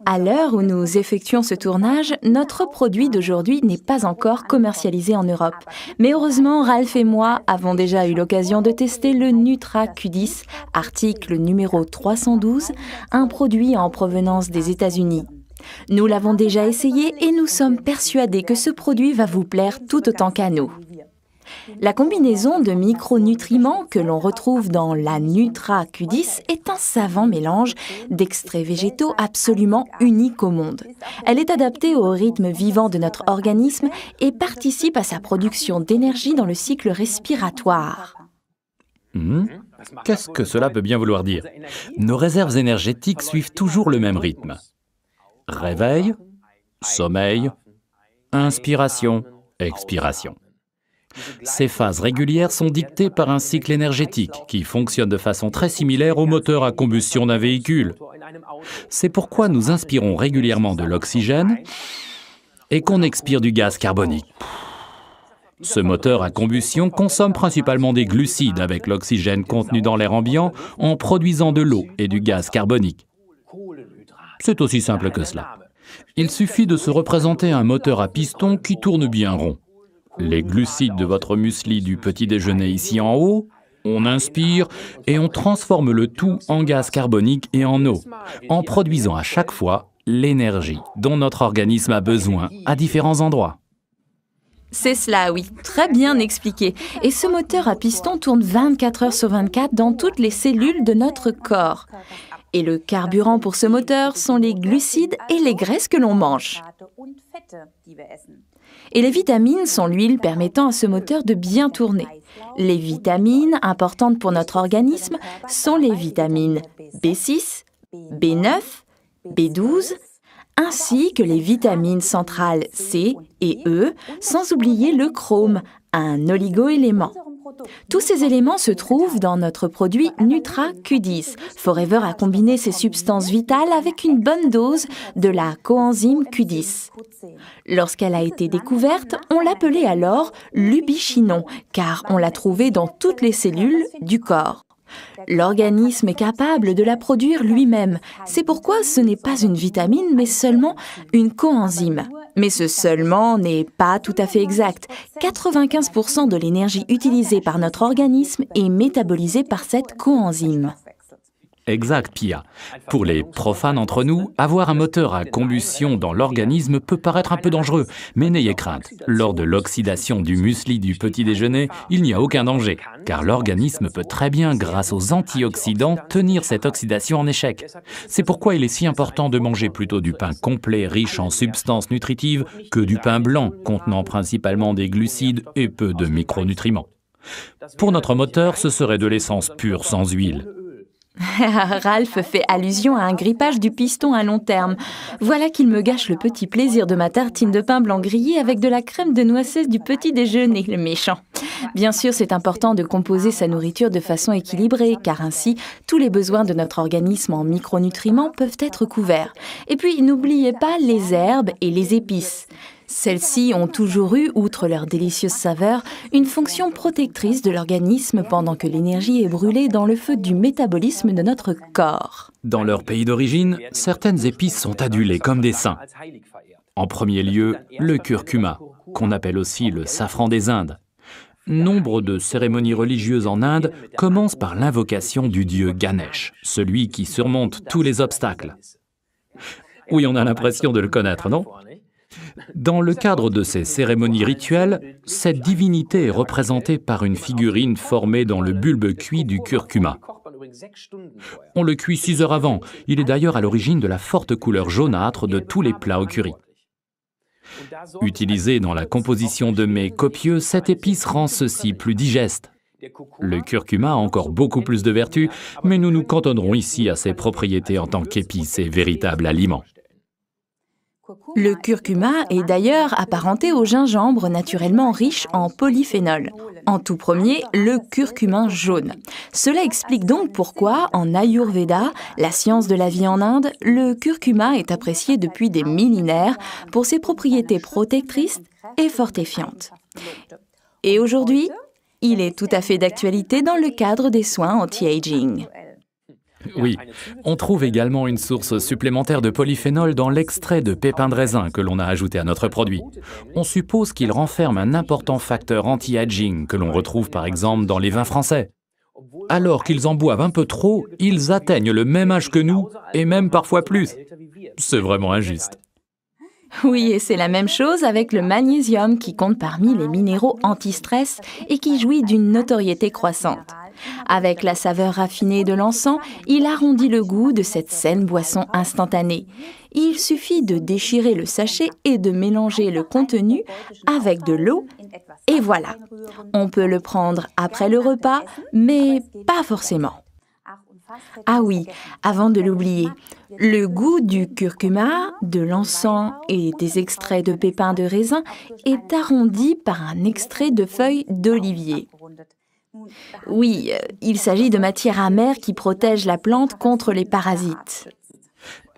À l'heure où nous effectuons ce tournage, notre produit d'aujourd'hui n'est pas encore commercialisé en Europe. Mais heureusement, Ralph et moi avons déjà eu l'occasion de tester le Nutra Q10, article numéro 312, un produit en provenance des États-Unis. Nous l'avons déjà essayé et nous sommes persuadés que ce produit va vous plaire tout autant qu'à nous. La combinaison de micronutriments que l'on retrouve dans la Nutra Q10 est un savant mélange d'extraits végétaux absolument unique au monde. Elle est adaptée au rythme vivant de notre organisme et participe à sa production d'énergie dans le cycle respiratoire. Qu'est-ce que cela peut bien vouloir dire? Nos réserves énergétiques suivent toujours le même rythme. Réveil, sommeil, inspiration, expiration. Ces phases régulières sont dictées par un cycle énergétique qui fonctionne de façon très similaire au moteur à combustion d'un véhicule. C'est pourquoi nous inspirons régulièrement de l'oxygène et qu'on expire du gaz carbonique. Ce moteur à combustion consomme principalement des glucides avec l'oxygène contenu dans l'air ambiant en produisant de l'eau et du gaz carbonique. C'est aussi simple que cela. Il suffit de se représenter un moteur à piston qui tourne bien rond. Les glucides de votre muesli du petit déjeuner ici en haut, on inspire et on transforme le tout en gaz carbonique et en eau, en produisant à chaque fois l'énergie dont notre organisme a besoin à différents endroits. C'est cela, oui, très bien expliqué. Et ce moteur à piston tourne 24 heures sur 24 dans toutes les cellules de notre corps. Et le carburant pour ce moteur sont les glucides et les graisses que l'on mange. Et les vitamines sont l'huile permettant à ce moteur de bien tourner. Les vitamines importantes pour notre organisme sont les vitamines B6, B9, B12, ainsi que les vitamines centrales C et E, sans oublier le chrome, un oligoélément. Tous ces éléments se trouvent dans notre produit Nutra Q10. Forever a combiné ces substances vitales avec une bonne dose de la coenzyme Q10. Lorsqu'elle a été découverte, on l'appelait alors l'ubichinon, car on l'a trouvée dans toutes les cellules du corps. L'organisme est capable de la produire lui-même. C'est pourquoi ce n'est pas une vitamine, mais seulement une coenzyme. Mais ce seulement n'est pas tout à fait exact. 95% de l'énergie utilisée par notre organisme est métabolisée par cette coenzyme. Exact, Pia. Pour les profanes entre nous, avoir un moteur à combustion dans l'organisme peut paraître un peu dangereux, mais n'ayez crainte. Lors de l'oxydation du muesli du petit déjeuner, il n'y a aucun danger, car l'organisme peut très bien, grâce aux antioxydants, tenir cette oxydation en échec. C'est pourquoi il est si important de manger plutôt du pain complet riche en substances nutritives que du pain blanc contenant principalement des glucides et peu de micronutriments. Pour notre moteur, ce serait de l'essence pure sans huile. Ralph fait allusion à un grippage du piston à long terme. Voilà qu'il me gâche le petit plaisir de ma tartine de pain blanc grillé avec de la crème de noisette du petit déjeuner, le méchant. Bien sûr, c'est important de composer sa nourriture de façon équilibrée, car ainsi, tous les besoins de notre organisme en micronutriments peuvent être couverts. Et puis, n'oubliez pas les herbes et les épices. Celles-ci ont toujours eu, outre leur délicieuse saveur, une fonction protectrice de l'organisme pendant que l'énergie est brûlée dans le feu du métabolisme de notre corps. Dans leur pays d'origine, certaines épices sont adulées comme des saints. En premier lieu, le curcuma, qu'on appelle aussi le safran des Indes. Nombre de cérémonies religieuses en Inde commencent par l'invocation du dieu Ganesh, celui qui surmonte tous les obstacles. Oui, on a l'impression de le connaître, non ? Dans le cadre de ces cérémonies rituelles, cette divinité est représentée par une figurine formée dans le bulbe cuit du curcuma. On le cuit 6 heures avant. Il est d'ailleurs à l'origine de la forte couleur jaunâtre de tous les plats au curry. Utilisée dans la composition de mets copieux, cette épice rend ceci plus digeste. Le curcuma a encore beaucoup plus de vertus, mais nous nous cantonnerons ici à ses propriétés en tant qu'épice et véritable aliment. Le curcuma est d'ailleurs apparenté au gingembre naturellement riche en polyphénol. En tout premier, le curcumin jaune. Cela explique donc pourquoi, en Ayurveda, la science de la vie en Inde, le curcuma est apprécié depuis des millénaires pour ses propriétés protectrices et fortifiantes. Et aujourd'hui, il est tout à fait d'actualité dans le cadre des soins anti-aging. Oui, on trouve également une source supplémentaire de polyphénol dans l'extrait de pépins de raisin que l'on a ajouté à notre produit. On suppose qu'il renferme un important facteur anti-aging que l'on retrouve par exemple dans les vins français. Alors qu'ils en boivent un peu trop, ils atteignent le même âge que nous, et même parfois plus. C'est vraiment injuste. Oui, et c'est la même chose avec le magnésium qui compte parmi les minéraux anti-stress et qui jouit d'une notoriété croissante. Avec la saveur raffinée de l'encens, il arrondit le goût de cette saine boisson instantanée. Il suffit de déchirer le sachet et de mélanger le contenu avec de l'eau, et voilà. On peut le prendre après le repas, mais pas forcément. Ah oui, avant de l'oublier, le goût du curcuma, de l'encens et des extraits de pépins de raisin est arrondi par un extrait de feuilles d'olivier. Oui, il s'agit de matières amères qui protègent la plante contre les parasites.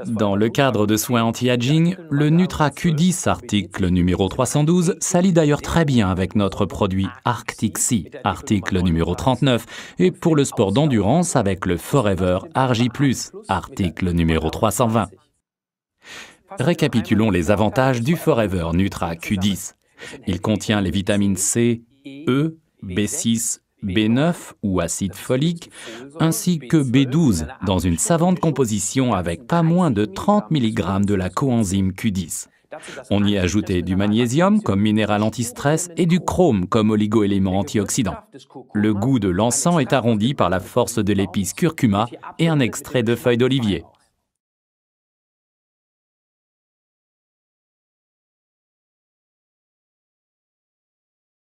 Dans le cadre de soins anti-aging, le Nutra Q10 article numéro 312 s'allie d'ailleurs très bien avec notre produit Arctic Sea, article numéro 39, et pour le sport d'endurance avec le Forever Argi+, article numéro 320. Récapitulons les avantages du Forever Nutra Q10. Il contient les vitamines C, E, B6, B9 ou acide folique, ainsi que B12 dans une savante composition avec pas moins de 30 mg de la coenzyme Q10. On y a ajouté du magnésium comme minéral anti-stress et du chrome comme oligo-élément antioxydant. Le goût de l'encens est arrondi par la force de l'épice curcuma et un extrait de feuilles d'olivier.